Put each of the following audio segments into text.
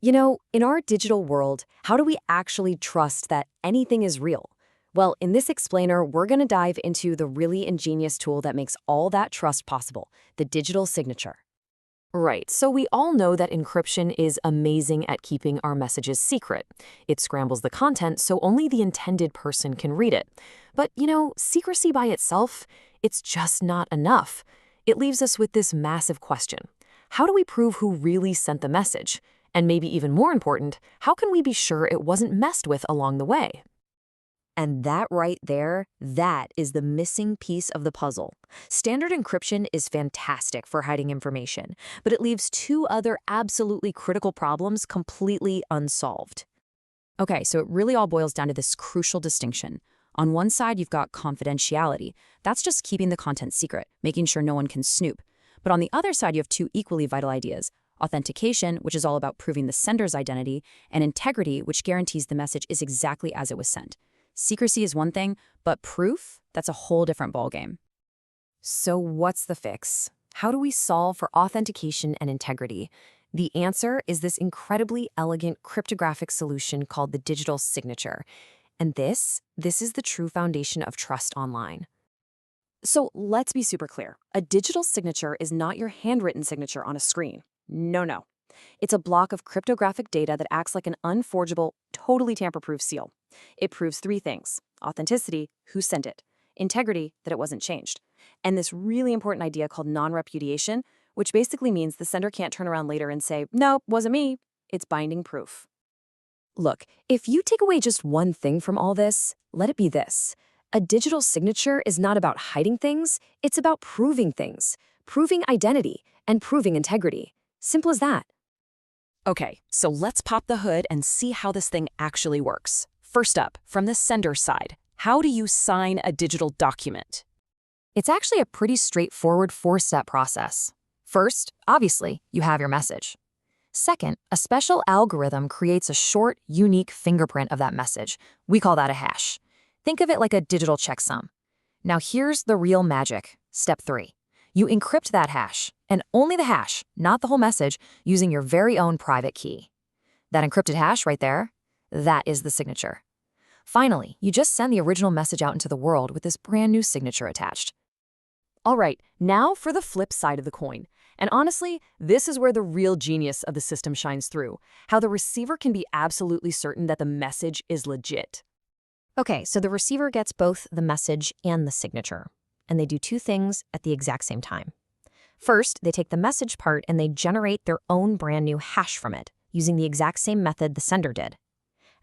In our digital world, how do we actually trust that anything is real? Well, in this explainer, we're going to dive into the really ingenious tool that makes all that trust possible, the digital signature. Right, so we all know that encryption is amazing at keeping our messages secret. It scrambles the content so only the intended person can read it. But, secrecy by itself, it's just not enough. It leaves us with this massive question. How do we prove who really sent the message? And maybe even more important, how can we be sure it wasn't messed with along the way? And that right there, that is the missing piece of the puzzle. Standard encryption is fantastic for hiding information, but it leaves two other absolutely critical problems completely unsolved. Okay, so it really all boils down to this crucial distinction. On one side, you've got confidentiality. That's just keeping the content secret, making sure no one can snoop. But on the other side, you have two equally vital ideas. Authentication, which is all about proving the sender's identity, and integrity, which guarantees the message is exactly as it was sent. Secrecy is one thing, but proof, that's a whole different ballgame. So what's the fix? How do we solve for authentication and integrity? The answer is this incredibly elegant cryptographic solution called the digital signature. And this is the true foundation of trust online. So let's be super clear. A digital signature is not your handwritten signature on a screen. No. It's a block of cryptographic data that acts like an unforgeable, totally tamper-proof seal. It proves three things: authenticity, who sent it; integrity, that it wasn't changed; and this really important idea called non-repudiation, which basically means the sender can't turn around later and say, "Nope, wasn't me." It's binding proof. Look, if you take away just one thing from all this, let it be this. A digital signature is not about hiding things, it's about proving things, proving identity, and proving integrity. Simple as that. Okay, so let's pop the hood and see how this thing actually works. First up, from the sender side, how do you sign a digital document? It's actually a pretty straightforward four-step process. First, obviously, you have your message. Second, a special algorithm creates a short, unique fingerprint of that message. We call that a hash. Think of it like a digital checksum. Now here's the real magic. Step 3. You encrypt that hash, and only the hash, not the whole message, using your very own private key. That encrypted hash right there, that is the signature. Finally, you just send the original message out into the world with this brand new signature attached. All right, now for the flip side of the coin. And honestly, this is where the real genius of the system shines through, how the receiver can be absolutely certain that the message is legit. Okay, so the receiver gets both the message and the signature, and they do two things at the exact same time. First, they take the message part and they generate their own brand new hash from it, using the exact same method the sender did.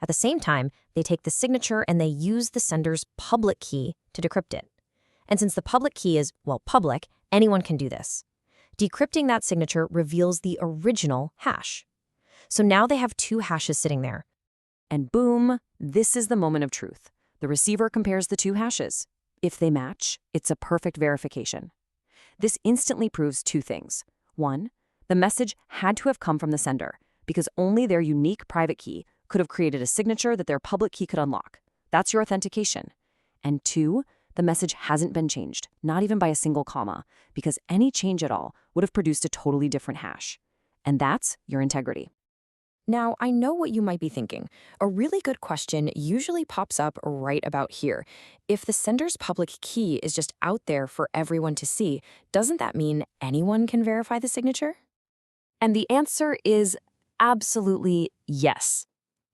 At the same time, they take the signature and they use the sender's public key to decrypt it. And since the public key is, well, public, anyone can do this. Decrypting that signature reveals the original hash. So now they have two hashes sitting there. And boom, this is the moment of truth. The receiver compares the two hashes. If they match, it's a perfect verification. This instantly proves two things. One, the message had to have come from the sender, because only their unique private key could have created a signature that their public key could unlock. That's your authentication. And two, the message hasn't been changed, not even by a single comma, because any change at all would have produced a totally different hash. And that's your integrity. Now, I know what you might be thinking. A really good question usually pops up right about here. If the sender's public key is just out there for everyone to see, doesn't that mean anyone can verify the signature? And the answer is absolutely yes.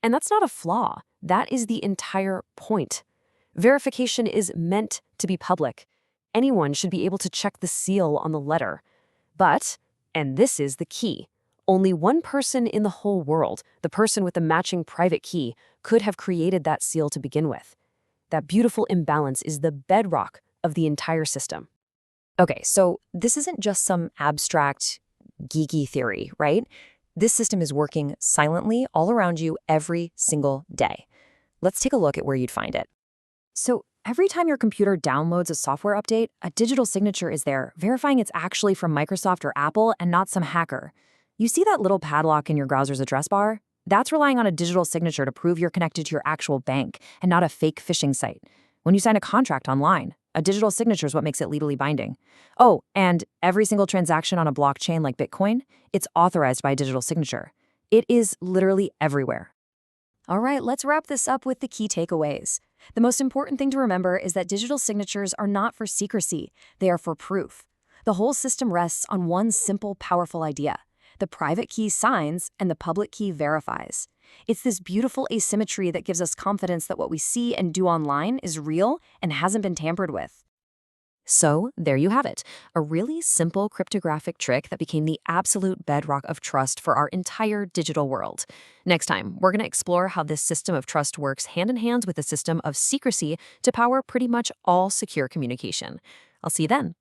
And that's not a flaw. That is the entire point. Verification is meant to be public. Anyone should be able to check the seal on the letter. But, and this is the key, only one person in the whole world, the person with the matching private key, could have created that seal to begin with. That beautiful imbalance is the bedrock of the entire system. Okay, so this isn't just some abstract, geeky theory, right? This system is working silently all around you every single day. Let's take a look at where you'd find it. So every time your computer downloads a software update, a digital signature is there, verifying it's actually from Microsoft or Apple and not some hacker. You see that little padlock in your browser's address bar? That's relying on a digital signature to prove you're connected to your actual bank and not a fake phishing site. When you sign a contract online, a digital signature is what makes it legally binding. Oh, and every single transaction on a blockchain like Bitcoin, it's authorized by a digital signature. It is literally everywhere. All right, let's wrap this up with the key takeaways. The most important thing to remember is that digital signatures are not for secrecy, they are for proof. The whole system rests on one simple, powerful idea. The private key signs and the public key verifies. It's this beautiful asymmetry that gives us confidence that what we see and do online is real and hasn't been tampered with. So, there you have it, a really simple cryptographic trick that became the absolute bedrock of trust for our entire digital world. Next time, we're going to explore how this system of trust works hand in hand with a system of secrecy to power pretty much all secure communication. I'll see you then.